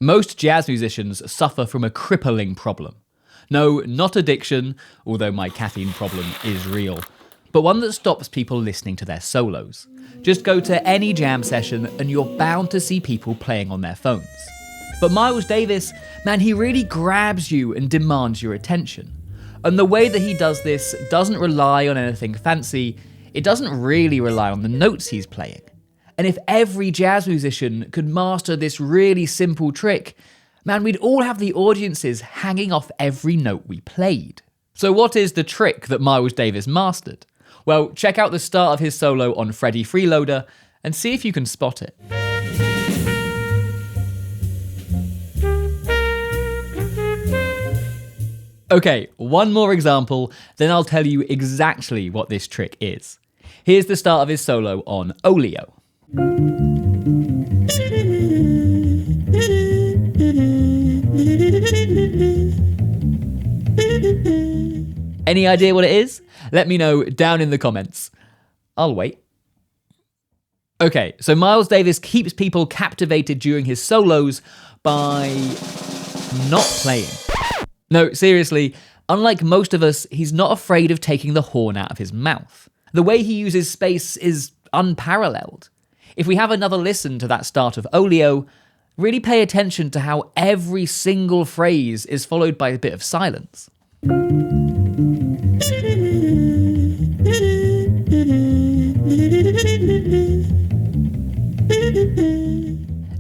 Most jazz musicians suffer from a crippling problem. No, not addiction, although my caffeine problem is real, but one that stops people listening to their solos. Just go to any jam session and you're bound to see people playing on their phones. But Miles Davis, man, he really grabs you and demands your attention. And the way that he does this doesn't rely on anything fancy, it doesn't really rely on the notes he's playing. And if every jazz musician could master this really simple trick, man, we'd all have the audiences hanging off every note we played. So what is the trick that Miles Davis mastered? Well, check out the start of his solo on Freddie Freeloader and see if you can spot it. Okay, one more example, then I'll tell you exactly what this trick is. Here's the start of his solo on Oleo. Any idea what it is? Let me know down in the comments. I'll wait. Okay, so Miles Davis keeps people captivated during his solos by not playing. No, seriously, unlike most of us, he's not afraid of taking the horn out of his mouth. The way he uses space is unparalleled. If we have another listen to that start of Oleo, really pay attention to how every single phrase is followed by a bit of silence.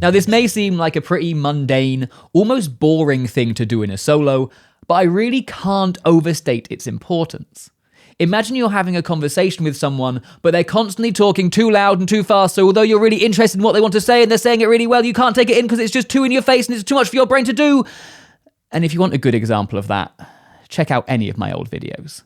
Now, this may seem like a pretty mundane, almost boring thing to do in a solo, but I really can't overstate its importance. Imagine you're having a conversation with someone, but they're constantly talking too loud and too fast, so although you're really interested in what they want to say and they're saying it really well, you can't take it in because it's just too in your face and it's too much for your brain to do. And if you want a good example of that, check out any of my old videos.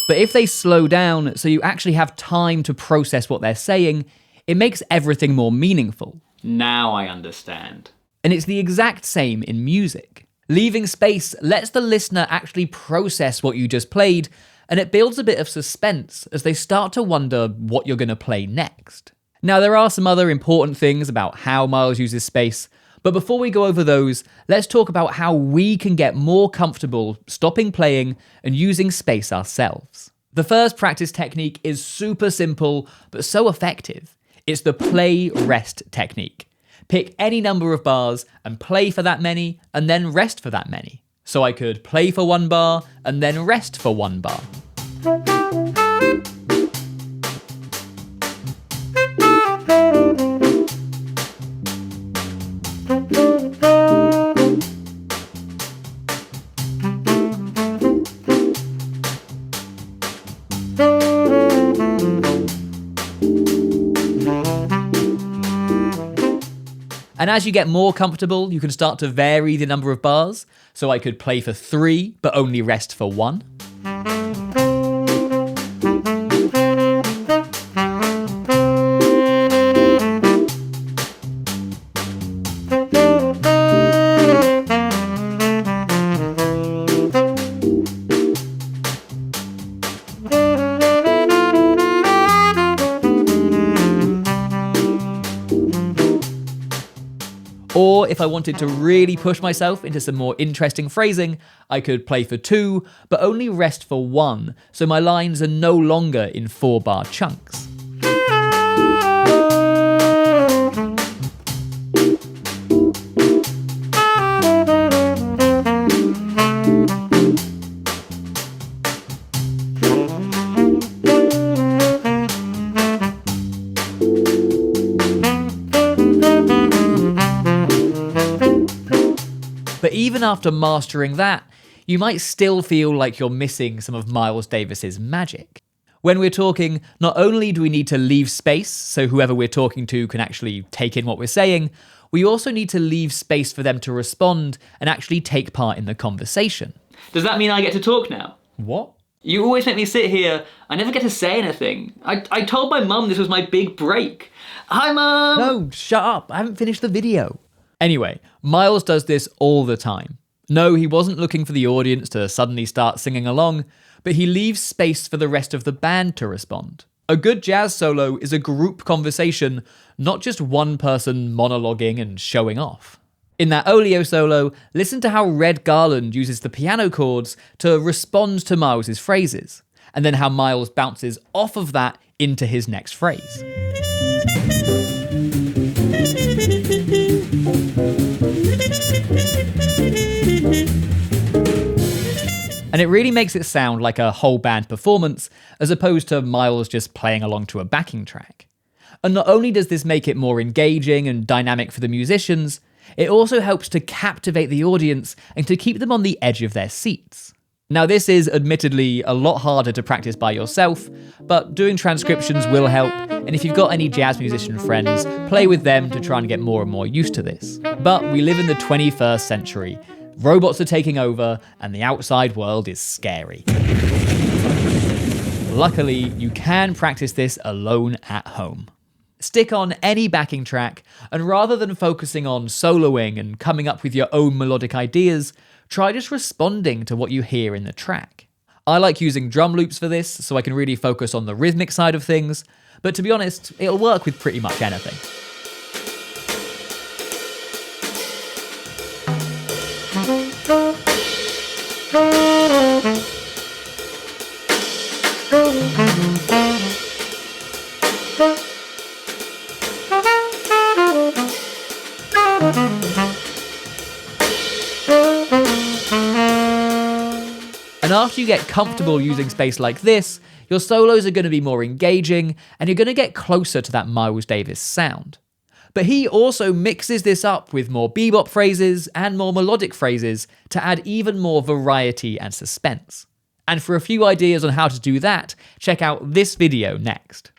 But if they slow down so you actually have time to process what they're saying, it makes everything more meaningful. Now I understand. And it's the exact same in music. Leaving space lets the listener actually process what you just played, and it builds a bit of suspense as they start to wonder what you're going to play next. Now, there are some other important things about how Miles uses space, but before we go over those, let's talk about how we can get more comfortable stopping playing and using space ourselves. The first practice technique is super simple, but so effective. It's the play-rest technique. Pick any number of bars and play for that many, and then rest for that many. So I could play for 1 bar and then rest for 1 bar. And as you get more comfortable, you can start to vary the number of bars. So I could play for 3, but only rest for 1. Or if I wanted to really push myself into some more interesting phrasing, I could play for 2, but only rest for 1, so my lines are no longer in 4-bar chunks. But even after mastering that, you might still feel like you're missing some of Miles Davis's magic. When we're talking, not only do we need to leave space so whoever we're talking to can actually take in what we're saying, we also need to leave space for them to respond and actually take part in the conversation. Does that mean I get to talk now? What? You always make me sit here. I never get to say anything. I told my mum this was my big break. Hi, Mum! No, shut up. I haven't finished the video. Anyway, Miles does this all the time. No, he wasn't looking for the audience to suddenly start singing along, but he leaves space for the rest of the band to respond. A good jazz solo is a group conversation, not just one person monologuing and showing off. In that Olio solo, listen to how Red Garland uses the piano chords to respond to Miles' phrases, and then how Miles bounces off of that into his next phrase. And it really makes it sound like a whole band performance, as opposed to Miles just playing along to a backing track. And not only does this make it more engaging and dynamic for the musicians, it also helps to captivate the audience and to keep them on the edge of their seats. Now, this is admittedly a lot harder to practice by yourself, but doing transcriptions will help, and if you've got any jazz musician friends, play with them to try and get more and more used to this. But we live in the 21st century. Robots are taking over, and the outside world is scary. Luckily, you can practice this alone at home. Stick on any backing track, and rather than focusing on soloing and coming up with your own melodic ideas, try just responding to what you hear in the track. I like using drum loops for this, so I can really focus on the rhythmic side of things, but to be honest, it'll work with pretty much anything. And after you get comfortable using space like this, your solos are going to be more engaging, and you're going to get closer to that Miles Davis sound. But he also mixes this up with more bebop phrases and more melodic phrases to add even more variety and suspense. And for a few ideas on how to do that, check out this video next.